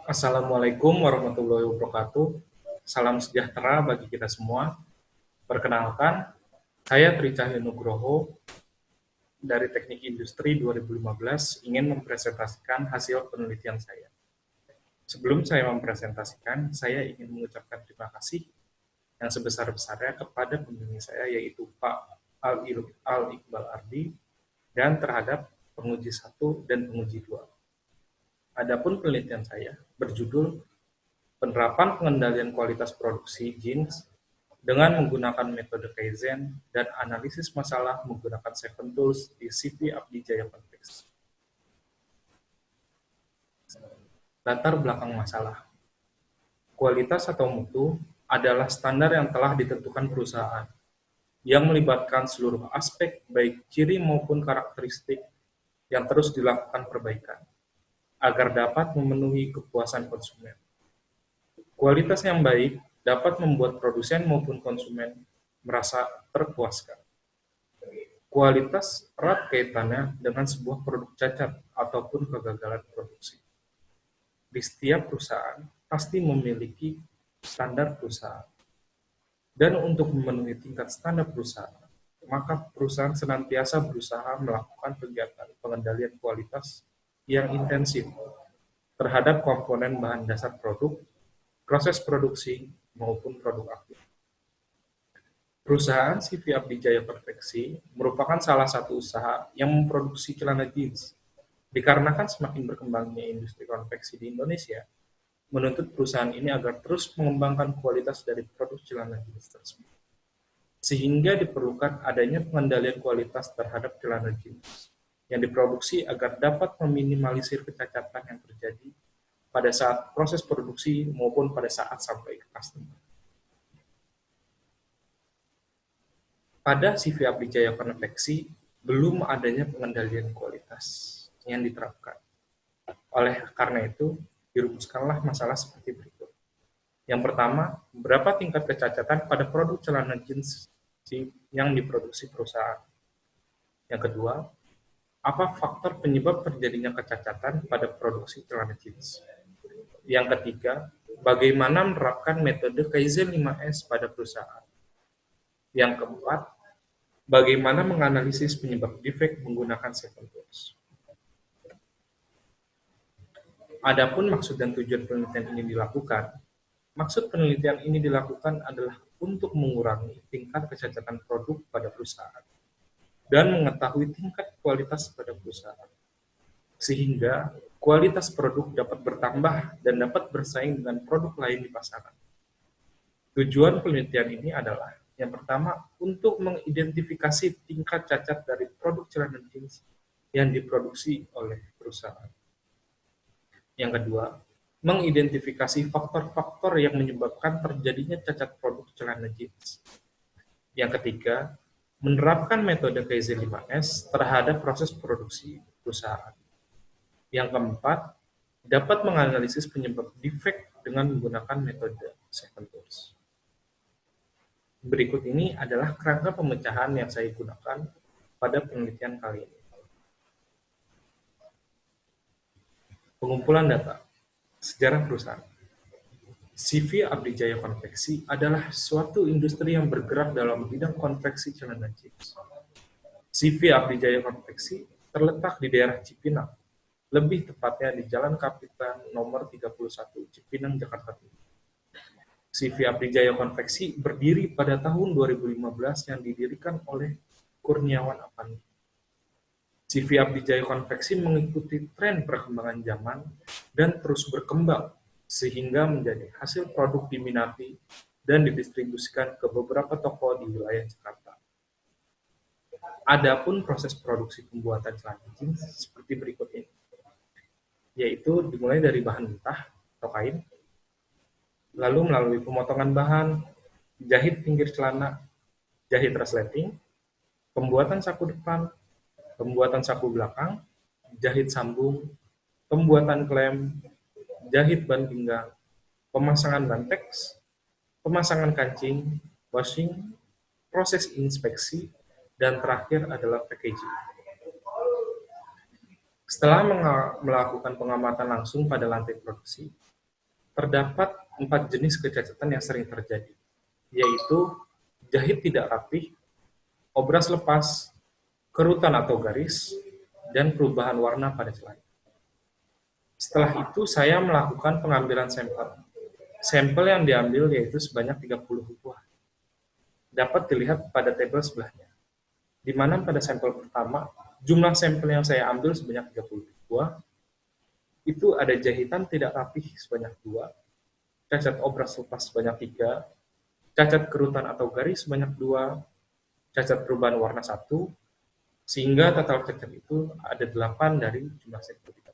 Assalamualaikum warahmatullahi wabarakatuh. Salam sejahtera bagi kita semua. Perkenalkan, saya Tri Cahyo Nugroho dari Teknik Industri 2015 ingin mempresentasikan hasil penelitian saya. Sebelum saya mempresentasikan, saya ingin mengucapkan terima kasih yang sebesar-besarnya kepada pembimbing saya, yaitu Pak Al-Iqbal Ardi, dan terhadap penguji 1 dan penguji 2. Adapun penelitian saya berjudul penerapan pengendalian kualitas produksi jeans dengan menggunakan metode Kaizen dan analisis masalah menggunakan 7 Tools di CV Abdi Jaya Konveksi. Latar belakang masalah. Kualitas atau mutu adalah standar yang telah ditentukan perusahaan, yang melibatkan seluruh aspek baik ciri maupun karakteristik yang terus dilakukan perbaikan, agar dapat memenuhi kepuasan konsumen. Kualitas yang baik dapat membuat produsen maupun konsumen merasa terpuaskan. Kualitas erat kaitannya dengan sebuah produk cacat ataupun kegagalan produksi. Di setiap perusahaan pasti memiliki standar perusahaan. Dan untuk memenuhi tingkat standar perusahaan, maka perusahaan senantiasa berusaha melakukan kegiatan pengendalian kualitas yang intensif terhadap komponen bahan dasar produk, proses produksi, maupun produk aktif. Perusahaan CV Abdi Jaya Konveksi merupakan salah satu usaha yang memproduksi celana jeans. Dikarenakan semakin berkembangnya industri konveksi di Indonesia, menuntut perusahaan ini agar terus mengembangkan kualitas dari produk celana jeans tersebut. Sehingga diperlukan adanya pengendalian kualitas terhadap celana jeans yang diproduksi agar dapat meminimalisir kecacatan yang terjadi pada saat proses produksi maupun pada saat sampai ke customer. Pada CV Abdi Jaya Konveksi, belum adanya pengendalian kualitas yang diterapkan. Oleh karena itu, dirumuskanlah masalah seperti berikut. Yang pertama, berapa tingkat kecacatan pada produk celana jeans yang diproduksi perusahaan? Yang kedua, apa faktor penyebab terjadinya kecacatan pada produksi celana jeans? Yang ketiga, bagaimana menerapkan metode Kaizen 5S pada perusahaan? Yang keempat, bagaimana menganalisis penyebab defek menggunakan 7 Tools? Adapun maksud dan tujuan penelitian ini dilakukan, maksud penelitian ini dilakukan adalah untuk mengurangi tingkat kecacatan produk pada perusahaan dan mengetahui tingkat kualitas pada perusahaan, sehingga kualitas produk dapat bertambah dan dapat bersaing dengan produk lain di pasaran. Tujuan penelitian ini adalah, yang pertama, untuk mengidentifikasi tingkat cacat dari produk celana jeans yang diproduksi oleh perusahaan. Yang kedua, mengidentifikasi faktor-faktor yang menyebabkan terjadinya cacat produk celana jeans. Yang ketiga, menerapkan metode Kaizen 5S terhadap proses produksi perusahaan. Yang keempat, dapat menganalisis penyebab defek dengan menggunakan metode 7 Tools. Berikut ini adalah kerangka pemecahan yang saya gunakan pada penelitian kali ini. Pengumpulan data, sejarah perusahaan. CV Abdi Jaya Konveksi adalah suatu industri yang bergerak dalam bidang konveksi celana jeans. CV Abdi Jaya Konveksi terletak di daerah Cipinang, lebih tepatnya di Jalan Kapitan nomor 31 Cipinang, Jakarta Timur. CV Abdi Jaya Konveksi berdiri pada tahun 2015 yang didirikan oleh Kurniawan Apandi. CV Abdi Jaya Konveksi mengikuti tren perkembangan zaman dan terus berkembang sehingga menjadi hasil produk diminati dan didistribusikan ke beberapa toko di wilayah Jakarta. Adapun proses produksi pembuatan celana jeans seperti berikut ini, yaitu dimulai dari bahan mentah atau kain, lalu melalui pemotongan bahan, jahit pinggir celana, jahit resleting, pembuatan saku depan, pembuatan saku belakang, jahit sambung, pembuatan klem, jahit ban pinggang, pemasangan banteks, pemasangan kancing, washing, proses inspeksi, dan terakhir adalah packaging. Setelah melakukan pengamatan langsung pada lantai produksi, terdapat 4 jenis kecacatan yang sering terjadi, yaitu jahit tidak rapi, obras lepas, kerutan atau garis, dan perubahan warna pada selai. Setelah itu saya melakukan pengambilan sampel. Sampel yang diambil yaitu sebanyak 30 buah. Dapat dilihat pada tabel sebelahnya, di mana pada sampel pertama, jumlah sampel yang saya ambil sebanyak 30 buah, itu ada jahitan tidak rapih sebanyak 2, cacat obras lepas sebanyak 3, cacat kerutan atau garis sebanyak 2, cacat perubahan warna 1, sehingga total cacat itu ada 8 dari jumlah sampel 30.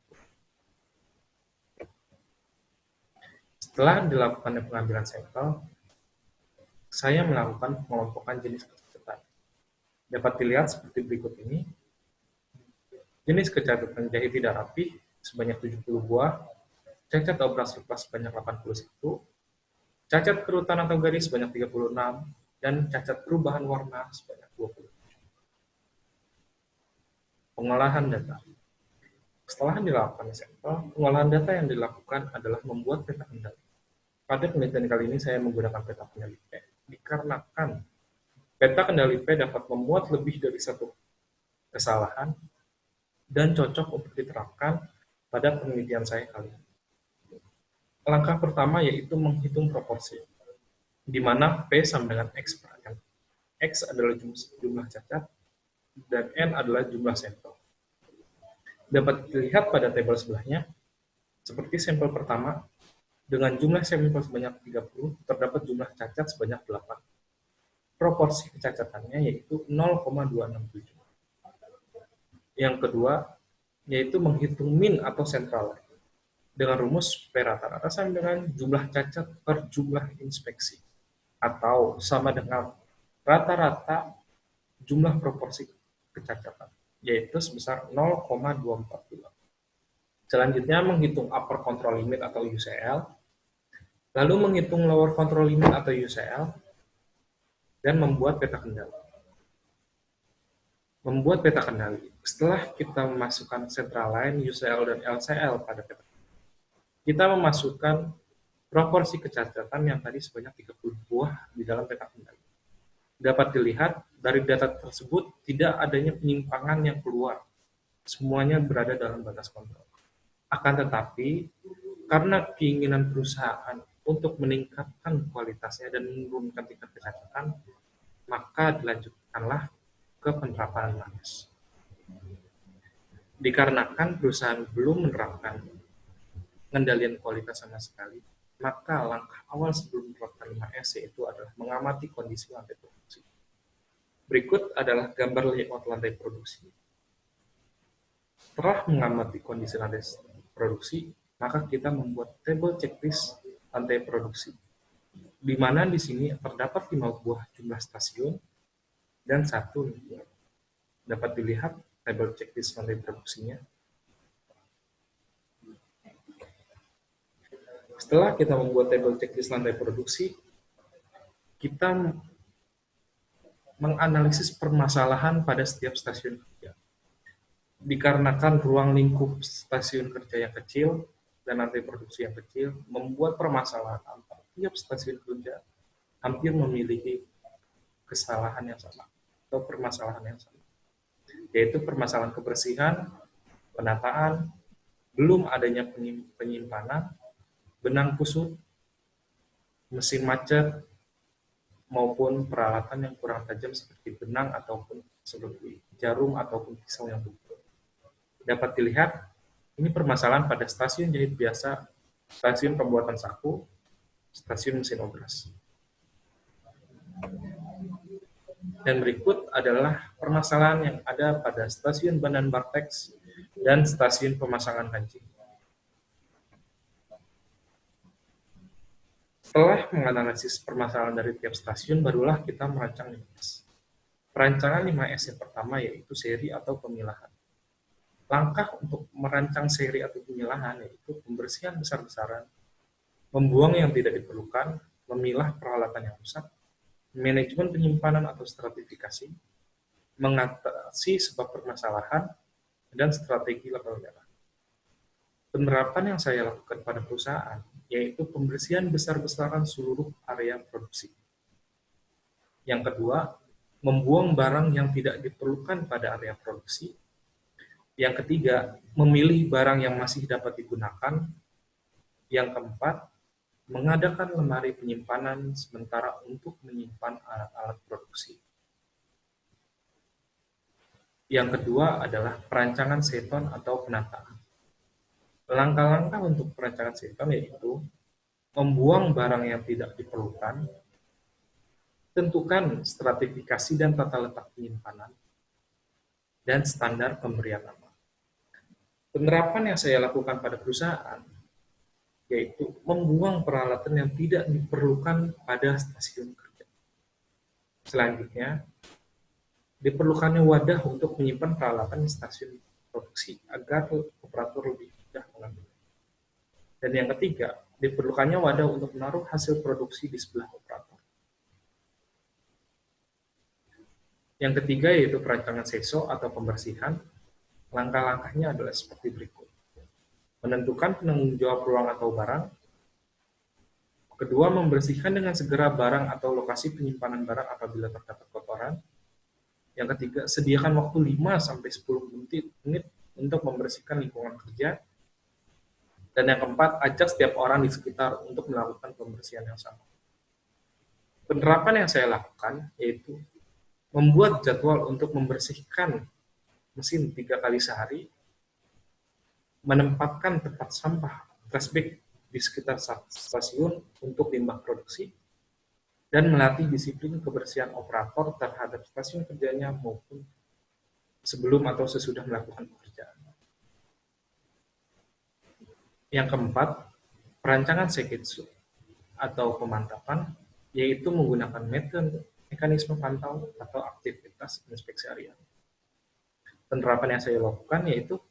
Setelah dilakukan pengambilan sampel, saya melakukan pengelompokan jenis kecacatan. Dapat dilihat seperti berikut ini. Jenis kecacatan jahit tidak rapi sebanyak 70 buah, cacat obras lepas sebanyak 81, cacat kerutan atau garis sebanyak 36, dan cacat perubahan warna sebanyak 20. Pengolahan data. Setelah dilakukan sampel, pengolahan data yang dilakukan adalah membuat peta kendali. Pada penelitian kali ini saya menggunakan peta kendali P, dikarenakan peta kendali P dapat memuat lebih dari satu kesalahan dan cocok untuk diterapkan pada penelitian saya kali ini. Langkah pertama yaitu menghitung proporsi, di mana P sama dengan X per N. X adalah jumlah cacat, dan N adalah jumlah sampel. Dapat dilihat pada tabel sebelahnya, seperti sampel pertama, dengan jumlah sampel sebanyak 30, terdapat jumlah cacat sebanyak 8. Proporsi kecacatannya yaitu 0,267. Yang kedua, yaitu menghitung min atau central line, dengan rumus P rata-rata sama dengan jumlah cacat per jumlah inspeksi, atau sama dengan rata-rata jumlah proporsi kecacatan, yaitu sebesar 0,242. Selanjutnya menghitung upper control limit atau UCL, lalu menghitung lower control limit atau UCL, dan membuat peta kendali. Membuat peta kendali. Setelah kita memasukkan central line, UCL, dan LCL pada peta kendali, kita memasukkan proporsi kecacatan yang tadi sebanyak 30 buah di dalam peta kendali. Dapat dilihat dari data tersebut tidak adanya penyimpangan yang keluar. Semuanya berada dalam batas kontrol. Akan tetapi, karena keinginan perusahaan untuk meningkatkan kualitasnya dan menurunkan tingkat kecacatan, maka dilanjutkanlah ke penerapan MAS. Dikarenakan perusahaan belum menerapkan pengendalian kualitas sama sekali, maka langkah awal sebelum menerapkan 5S yaitu adalah mengamati kondisi lantai produksi. Berikut adalah gambar layout lantai produksi. Setelah mengamati kondisi lantai produksi, maka kita membuat table checklist lantai produksi, di mana di sini terdapat 5 buah jumlah stasiun dan 1 lingkungan. Dapat dilihat table checklist lantai produksinya. Setelah kita membuat table checklist lantai produksi, kita menganalisis permasalahan pada setiap stasiun kerja. Dikarenakan ruang lingkup stasiun kerja yang kecil dan lantai produksi yang kecil, membuat permasalahan antar tiap stasiun kerja hampir memiliki kesalahan yang sama atau permasalahan yang sama, yaitu permasalahan kebersihan, penataan, belum adanya penyimpanan, benang kusut, mesin macet, maupun peralatan yang kurang tajam seperti benang ataupun seperti jarum ataupun pisau yang tumpul. Dapat dilihat, ini permasalahan pada stasiun jahit biasa, stasiun pembuatan saku, stasiun mesin obras. Dan berikut adalah permasalahan yang ada pada stasiun Bandan Bartex dan stasiun pemasangan kancing. Setelah menganalisis permasalahan dari tiap stasiun, barulah kita merancang 5S. Perancangan 5S yang pertama yaitu seri atau pemilahan. Langkah untuk merancang seri atau pemilahan yaitu pembersihan besar-besaran, membuang yang tidak diperlukan, memilah peralatan yang rusak, manajemen penyimpanan atau stratifikasi, mengatasi sebab permasalahan, dan strategi label merah. Penerapan yang saya lakukan pada perusahaan yaitu pembersihan besar-besaran seluruh area produksi. Yang kedua, membuang barang yang tidak diperlukan pada area produksi. Yang ketiga, memilih barang yang masih dapat digunakan. Yang keempat, mengadakan lemari penyimpanan sementara untuk menyimpan alat-alat produksi. Yang kedua adalah perancangan seton atau penataan. Langkah-langkah untuk perancangan seton yaitu membuang barang yang tidak diperlukan, tentukan stratifikasi dan tata letak penyimpanan, dan standar pemberian nama. Penerapan yang saya lakukan pada perusahaan yaitu membuang peralatan yang tidak diperlukan pada stasiun kerja. Selanjutnya, diperlukannya wadah untuk menyimpan peralatan di stasiun produksi agar operator lebih mudah mengambil. Dan yang ketiga, diperlukannya wadah untuk menaruh hasil produksi di sebelah operator. Yang ketiga yaitu perancangan seso atau pembersihan. Langkah-langkahnya adalah seperti berikut. Menentukan penanggung jawab ruang atau barang. Kedua, membersihkan dengan segera barang atau lokasi penyimpanan barang apabila terdapat kotoran. Yang ketiga, sediakan waktu 5-10 menit untuk membersihkan lingkungan kerja. Dan yang keempat, ajak setiap orang di sekitar untuk melakukan pembersihan yang sama. Penerapan yang saya lakukan yaitu membuat jadwal untuk membersihkan mesin 3 kali sehari, menempatkan tempat sampah trash bag di sekitar stasiun untuk limbah produksi, dan melatih disiplin kebersihan operator terhadap stasiun kerjanya maupun sebelum atau sesudah melakukan pekerjaan. Yang keempat, perancangan sekitsu atau pemantapan, yaitu menggunakan mekanisme pantau atau aktivitas inspeksi harian. Penerapan yang saya lakukan yaitu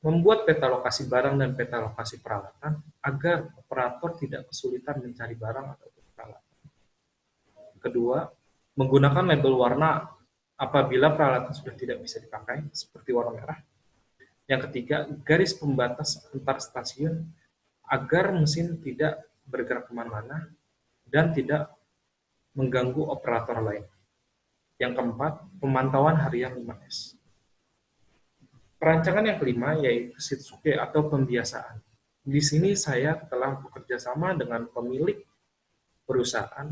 membuat peta lokasi barang dan peta lokasi peralatan agar operator tidak kesulitan mencari barang atau peralatan. Kedua, menggunakan label warna apabila peralatan sudah tidak bisa dipakai, seperti warna merah. Yang ketiga, garis pembatas antar stasiun agar mesin tidak bergerak kemana-mana dan tidak mengganggu operator lain. Yang keempat, pemantauan harian 5S. Perancangan yang kelima yaitu Shitsuke atau pembiasaan. Di sini saya telah bekerja sama dengan pemilik perusahaan.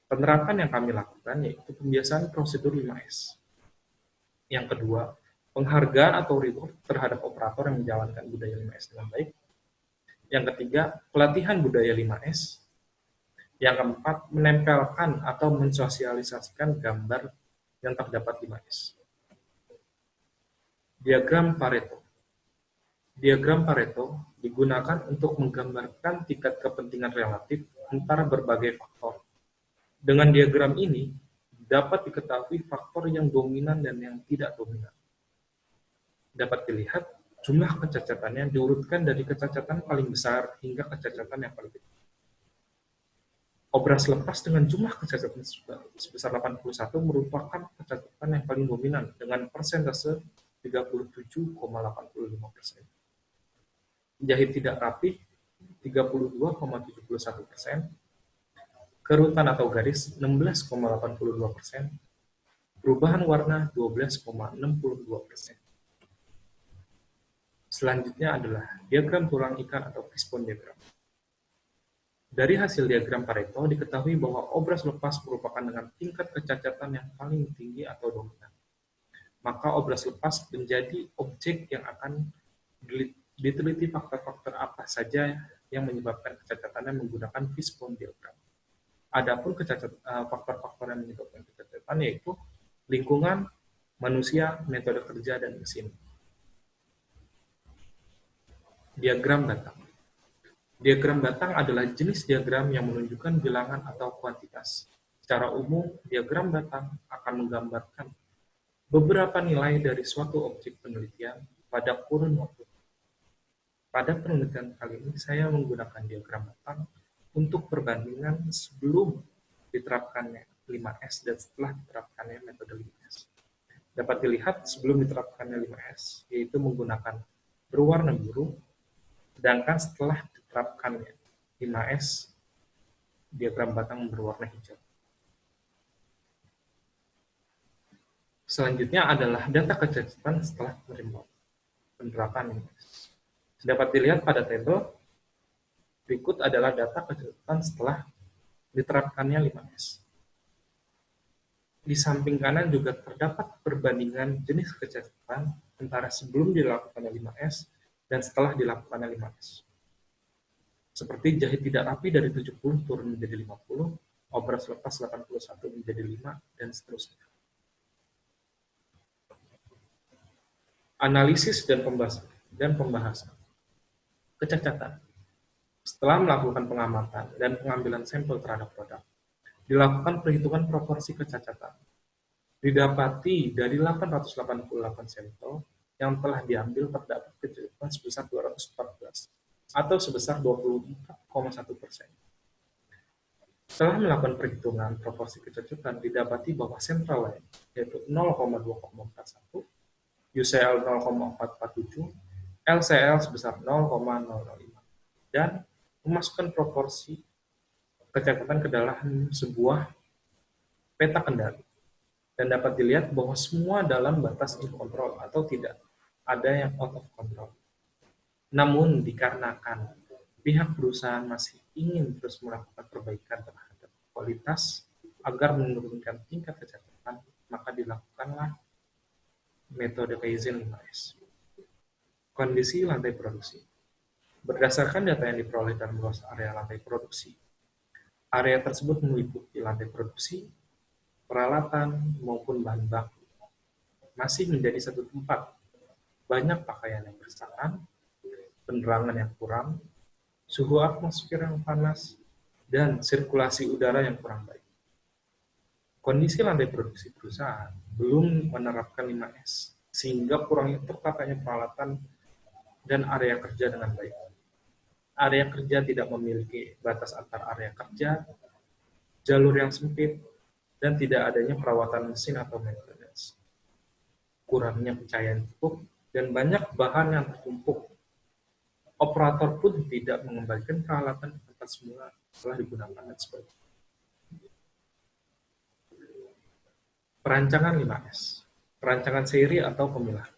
Penerapan yang kami lakukan yaitu pembiasaan prosedur 5S. Yang kedua, penghargaan atau reward terhadap operator yang menjalankan budaya 5S dengan baik. Yang ketiga, pelatihan budaya 5S. Yang keempat, menempelkan atau mensosialisasikan gambar yang terdapat 5S. Diagram Pareto. Diagram Pareto digunakan untuk menggambarkan tingkat kepentingan relatif antara berbagai faktor. Dengan diagram ini, dapat diketahui faktor yang dominan dan yang tidak dominan. Dapat dilihat jumlah kecacatannya diurutkan dari kecacatan paling besar hingga kecacatan yang paling kecil. Obras lepas dengan jumlah kecacatan sebesar 81 merupakan kecacatan yang paling dominan dengan persentase 37,85%. Jahit tidak rapih 32,71%. Kerutan atau garis 16,82%. Perubahan warna 12,62%. Selanjutnya adalah diagram tulang ikan atau fishbone diagram. Dari hasil diagram Pareto diketahui bahwa obras lepas merupakan dengan tingkat kecacatan yang paling tinggi atau dominan. Maka obras lepas menjadi objek yang akan diteliti faktor-faktor apa saja yang menyebabkan kecacatannya menggunakan fishbone diagram. Adapun faktor-faktor yang menyebabkan kecacatan yaitu lingkungan, manusia, metode kerja, dan mesin. Diagram batang. Diagram batang adalah jenis diagram yang menunjukkan bilangan atau kuantitas. Secara umum, diagram batang akan menggambarkan beberapa nilai dari suatu objek penelitian pada kurun waktu. Pada penelitian kali ini, saya menggunakan diagram batang untuk perbandingan sebelum diterapkannya 5S dan setelah diterapkannya metode 5S. Dapat dilihat sebelum diterapkannya 5S, yaitu menggunakan berwarna biru, sedangkan setelah diterapkannya 5S, diagram batang berwarna hijau. Selanjutnya adalah data kecacatan setelah penerapan 5S. Dapat dilihat pada tabel, berikut adalah data kecacatan setelah diterapkannya 5S. Di samping kanan juga terdapat perbandingan jenis kecacatan antara sebelum dilakukannya 5S dan setelah dilakukannya 5S. Seperti jahit tidak rapi dari 70 turun menjadi 50, obras lepas 81 menjadi 5, dan seterusnya. Analisis dan pembahasan. Kecacatan. Setelah melakukan pengamatan dan pengambilan sampel terhadap produk, dilakukan perhitungan proporsi kecacatan. Didapati dari 888 sampel yang telah diambil terdapat kecacatan sebesar 214 atau sebesar 24,1%. Setelah melakukan perhitungan proporsi kecacatan, didapati bahwa central line yaitu 0,241, UCL 0,447, LCL sebesar 0,005, dan memasukkan proporsi kecacatan ke dalam sebuah peta kendali. Dan dapat dilihat bahwa semua dalam batas in control atau tidak ada yang out of control. Namun dikarenakan pihak perusahaan masih ingin terus melakukan perbaikan terhadap kualitas agar menurunkan tingkat kecacatan, maka dilakukanlah metode Kaizen 5S. Kondisi lantai produksi. Berdasarkan data yang diperoleh dalam luas area lantai produksi, area tersebut meliputi lantai produksi, peralatan, maupun bahan baku. Masih menjadi satu tempat. Banyak pakaian yang berserakan, penerangan yang kurang, suhu atmosfer yang panas, dan sirkulasi udara yang kurang baik. Kondisi lantai produksi perusahaan belum menerapkan 5S, sehingga kurangnya tertatanya peralatan dan area kerja dengan baik. Area kerja tidak memiliki batas antar area kerja, jalur yang sempit, dan tidak adanya perawatan mesin atau maintenance. Kurangnya pencahayaan cukup, dan banyak bahan yang tertumpuk. Operator pun tidak mengembalikan peralatan ke tempat semula setelah digunakan dan sebagainya. Perancangan 5S, perancangan seri atau pemilahan.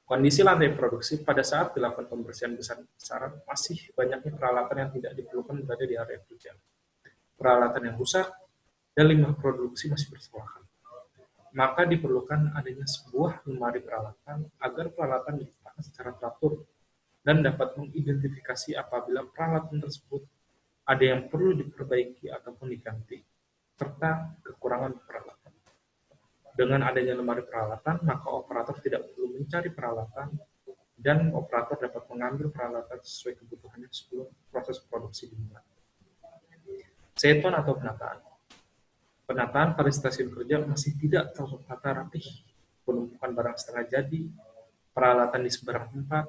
Kondisi lantai produksi pada saat dilakukan pembersihan besar-besaran masih banyaknya peralatan yang tidak diperlukan berada di area kerja. Peralatan yang rusak dan limbah produksi masih berserakan. Maka diperlukan adanya sebuah lemari peralatan agar peralatan diletakkan secara teratur dan dapat mengidentifikasi apabila peralatan tersebut ada yang perlu diperbaiki ataupun diganti, serta kekurangan peralatan. Dengan adanya lemari peralatan, maka operator tidak perlu mencari peralatan dan operator dapat mengambil peralatan sesuai kebutuhannya sebelum proses produksi dimulai. Seton atau penataan. Penataan pada stasiun kerja masih tidak tertata rapih. Penumpukan barang setengah jadi, peralatan di seberang tempat,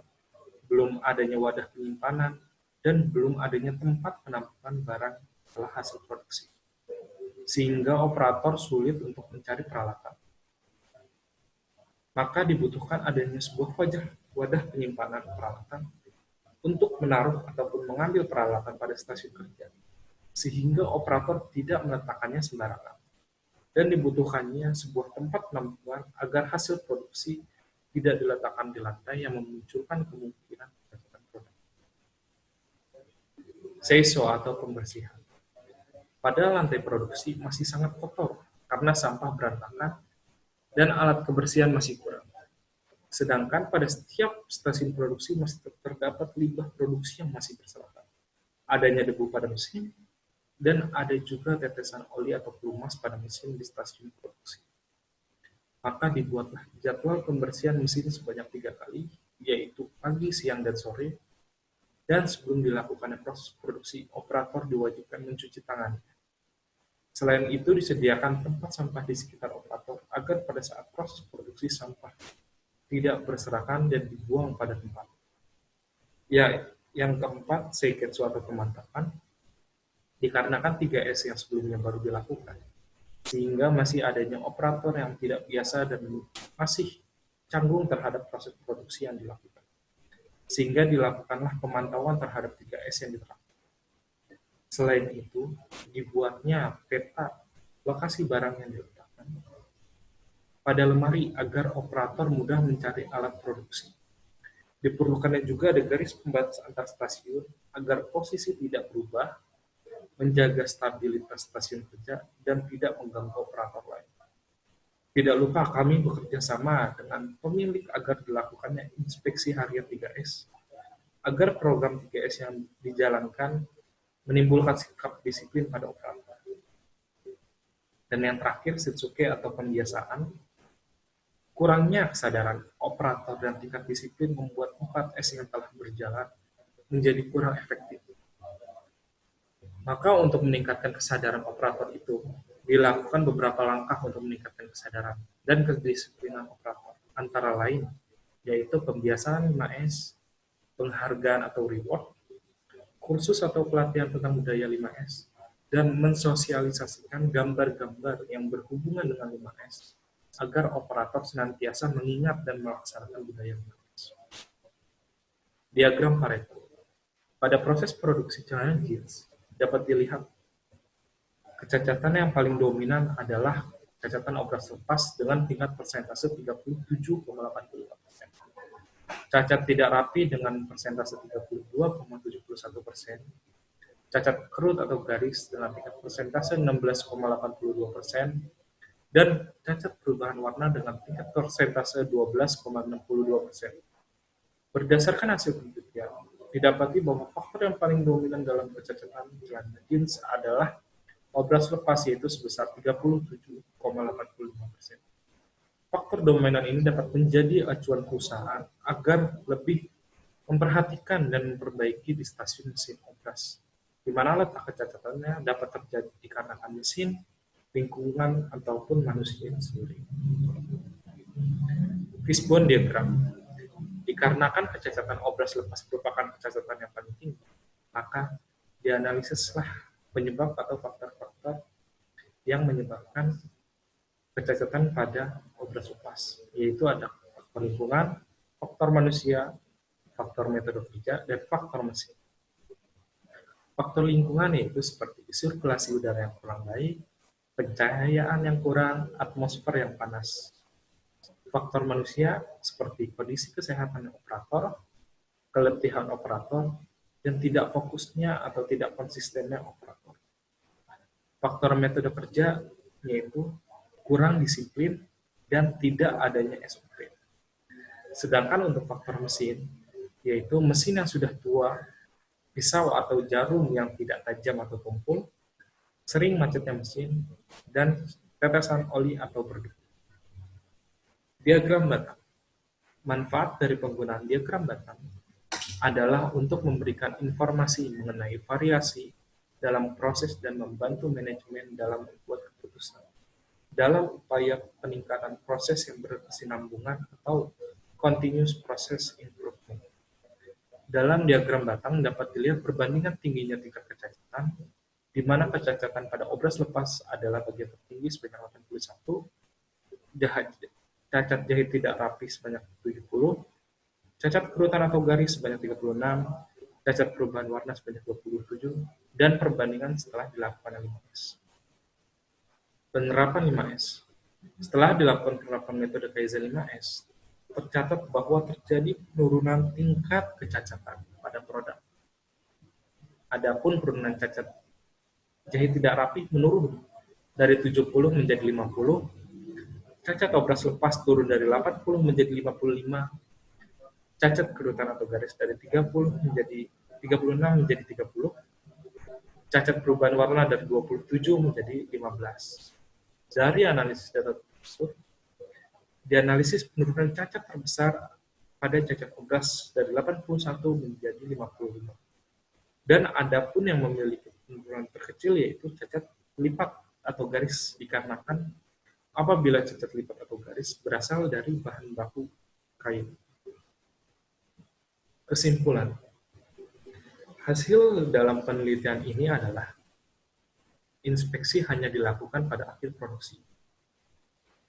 belum adanya wadah penyimpanan, dan belum adanya tempat penampungan barang setelah hasil produksi. Sehingga operator sulit untuk mencari peralatan. Maka dibutuhkan adanya sebuah wadah penyimpanan peralatan untuk menaruh ataupun mengambil peralatan pada stasiun kerja, sehingga operator tidak meletakkannya sembarangan. Dan dibutuhkannya sebuah tempat penampungan agar hasil produksi tidak diletakkan di lantai yang memunculkan kemungkinan kecacatan produk. Seiso atau pembersihan. Pada lantai produksi masih sangat kotor karena sampah berantakan dan alat kebersihan masih kurang. Sedangkan pada setiap stasiun produksi masih terdapat limbah produksi yang masih berserakan. Adanya debu pada mesin, dan ada juga tetesan oli atau pelumas pada mesin di stasiun produksi. Maka dibuatlah jadwal pembersihan mesin sebanyak 3 kali, yaitu pagi, siang, dan sore, dan sebelum dilakukannya proses produksi, operator diwajibkan mencuci tangan. Selain itu, disediakan tempat sampah di sekitar operator agar pada saat proses produksi sampah tidak berserakan dan dibuang pada tempat. Ya, yang keempat, seiketsu atau pemantapan. Dikarenakan 3S yang sebelumnya baru dilakukan, sehingga masih adanya operator yang tidak biasa dan masih canggung terhadap proses produksi yang dilakukan. sehingga dilakukanlah pemantauan terhadap 3S yang diterapkan. Selain itu, dibuatnya peta lokasi barang yang diletakkan pada lemari agar operator mudah mencari alat produksi. Diperlukannya juga ada garis pembatas antar stasiun agar posisi tidak berubah, menjaga stabilitas stasiun kerja, dan tidak mengganggu operator lain. Tidak lupa kami bekerja sama dengan pemilik agar dilakukannya inspeksi harian 3S, agar program 3S yang dijalankan menimbulkan sikap disiplin pada operator. Dan yang terakhir, Shitsuke atau pembiasaan. Kurangnya kesadaran operator dan tingkat disiplin membuat 4S yang telah berjalan menjadi kurang efektif. Maka untuk meningkatkan kesadaran operator itu, dilakukan beberapa langkah untuk meningkatkan kesadaran dan kedisiplinan operator. Antara lain, yaitu pembiasaan 5S, penghargaan atau reward, kursus atau pelatihan tentang budaya 5S, dan mensosialisasikan gambar-gambar yang berhubungan dengan 5S agar operator senantiasa mengingat dan melaksanakan budaya 5S. Diagram Pareto. Pada proses produksi celana jeans, dapat dilihat kecacatan yang paling dominan adalah kecacatan obras lepas dengan tingkat persentase 37,85%. Cacat tidak rapi dengan persentase 32,71%, cacat kerut atau garis dengan tingkat persentase 16,82%, dan cacat perubahan warna dengan tingkat persentase 12,62%. Berdasarkan hasil penelitian, didapati bahwa faktor yang paling dominan dalam kecacatan celana jeans adalah obras lepas, yaitu sebesar 37,85%. Faktor dominan ini dapat menjadi acuan perusahaan agar lebih memperhatikan dan memperbaiki di stasiun mesin obras, di mana letak kecacatannya dapat terjadi dikarenakan mesin, lingkungan, ataupun manusia sendiri. Fishbone diagram. Dikarenakan kecacatan obras lepas merupakan kecacatan yang paling tinggi, maka dianalisislah penyebab atau faktor-faktor yang menyebabkan kecacatan pada obras lepas, yaitu ada faktor lingkungan, faktor manusia, faktor metode kerja, dan faktor mesin. Faktor lingkungan yaitu seperti sirkulasi udara yang kurang baik, pencahayaan yang kurang, atmosfer yang panas. Faktor manusia seperti kondisi kesehatan operator, keletihan operator, dan tidak fokusnya atau tidak konsistennya operator. Faktor metode kerja yaitu kurang disiplin dan tidak adanya SOP. Sedangkan untuk faktor mesin, yaitu mesin yang sudah tua, pisau atau jarum yang tidak tajam atau tumpul, sering macetnya mesin, dan tetesan oli atau berdebu. Diagram batang. Manfaat dari penggunaan diagram batang adalah untuk memberikan informasi mengenai variasi dalam proses dan membantu manajemen dalam membuat keputusan dalam upaya peningkatan proses yang berkesinambungan atau continuous process improvement. Dalam diagram batang dapat dilihat perbandingan tingginya tingkat kecacatan, di mana kecacatan pada obras lepas adalah bagian tertinggi sebanyak 81, cacat jahit tidak rapi sebanyak 70, cacat kerutan atau garis sebanyak 36, cacat perubahan warna sebanyak 27, dan perbandingan setelah dilakukan 5S. Penerapan 5S. Setelah dilakukan penerapan metode Kaizen 5S, tercatat bahwa terjadi penurunan tingkat kecacatan pada produk. Adapun penurunan cacat jahit tidak rapi menurun dari 70 menjadi 50, cacat obras lepas turun dari 80 menjadi 55, cacat kerutan atau garis dari 30 menjadi 36 menjadi 30, cacat perubahan warna dari 27 menjadi 15. Dari analisis data tersebut, dianalisis penurunan cacat terbesar pada cacat obras dari 81 menjadi 55. Dan adapun yang memiliki penurunan terkecil yaitu cacat lipat atau garis, dikarenakan apabila cacat lipat atau garis berasal dari bahan baku kain. Kesimpulan. Hasil dalam penelitian ini adalah inspeksi hanya dilakukan pada akhir produksi.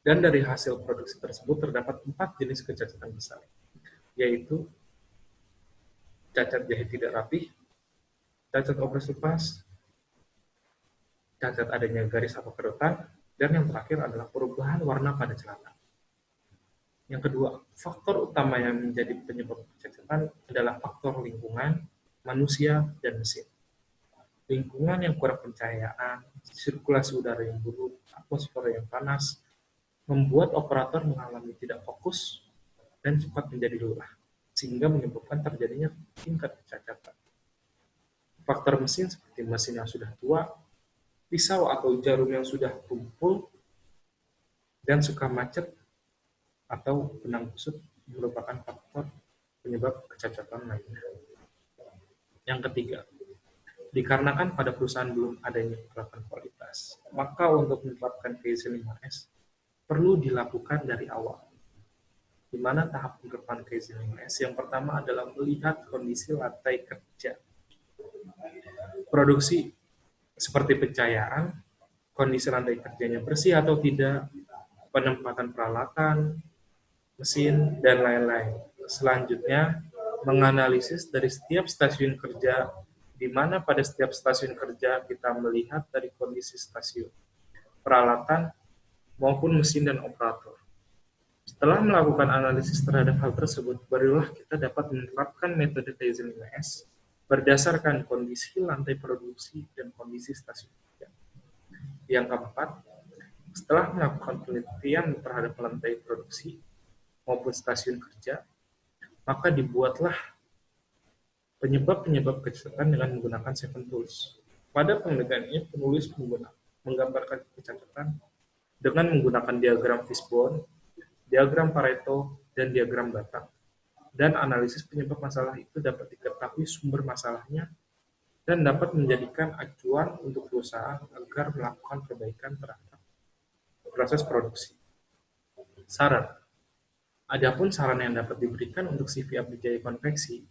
Dan dari hasil produksi tersebut terdapat 4 jenis kecacatan besar, yaitu cacat jahit tidak rapi, cacat operasi pas, cacat adanya garis atau kerutan, dan yang terakhir adalah perubahan warna pada celana. Yang kedua, faktor utama yang menjadi penyebab kecacatan adalah faktor lingkungan, manusia, dan mesin. Lingkungan yang kurang pencahayaan, sirkulasi udara yang buruk, atmosfer yang panas, membuat operator mengalami tidak fokus dan cepat menjadi lelah, sehingga menyebabkan terjadinya tingkat kecacatan. Faktor mesin seperti mesin yang sudah tua, pisau atau jarum yang sudah tumpul, dan suka macet atau benang kusut merupakan faktor penyebab kecacatan lainnya. Yang ketiga, dikarenakan pada perusahaan belum adanya penerapan kualitas, maka untuk menerapkan Kaizen 5S perlu dilakukan dari awal. Di mana tahap penerapan Kaizen 5S yang pertama adalah melihat kondisi lantai kerja. Produksi seperti pencahayaan, kondisi lantai kerjanya bersih atau tidak, penempatan peralatan, mesin, dan lain-lain. Selanjutnya, menganalisis dari setiap stasiun kerja, di mana pada setiap stasiun kerja kita melihat dari kondisi stasiun, peralatan, maupun mesin dan operator. Setelah melakukan analisis terhadap hal tersebut, barulah kita dapat menerapkan metode Kaizen 5S berdasarkan kondisi lantai produksi dan kondisi stasiun kerja. Yang keempat, setelah melakukan penelitian terhadap lantai produksi maupun stasiun kerja, maka dibuatlah penyebab-penyebab kecacatan dengan menggunakan 7 tools. Pada penelitian ini, penulis menggambarkan kecacatan dengan menggunakan diagram fishbone, diagram Pareto, dan diagram batang. Dan analisis penyebab masalah itu dapat diketahui sumber masalahnya dan dapat menjadikan acuan untuk perusahaan agar melakukan perbaikan terhadap proses produksi. Saran. Adapun saran yang dapat diberikan untuk CV Abdi Konveksi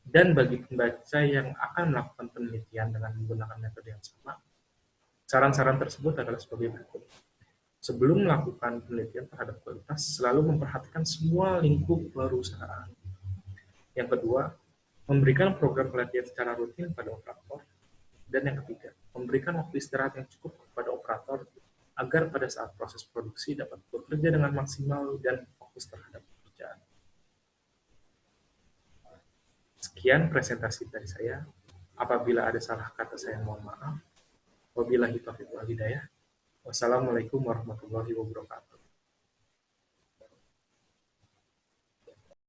dan bagi pembaca yang akan melakukan penelitian dengan menggunakan metode yang sama, saran-saran tersebut adalah sebagai berikut. Sebelum melakukan penelitian terhadap kualitas, selalu memperhatikan semua lingkup perusahaan. Yang kedua, memberikan program pelatihan secara rutin pada operator. Dan yang ketiga, memberikan waktu istirahat yang cukup kepada operator agar pada saat proses produksi dapat bekerja dengan maksimal dan fokus terhadap pekerjaan. Sekian presentasi dari saya. Apabila ada salah kata saya mohon maaf. Wabillahi taufiq wal hidayah. Wassalamualaikum warahmatullahi wabarakatuh.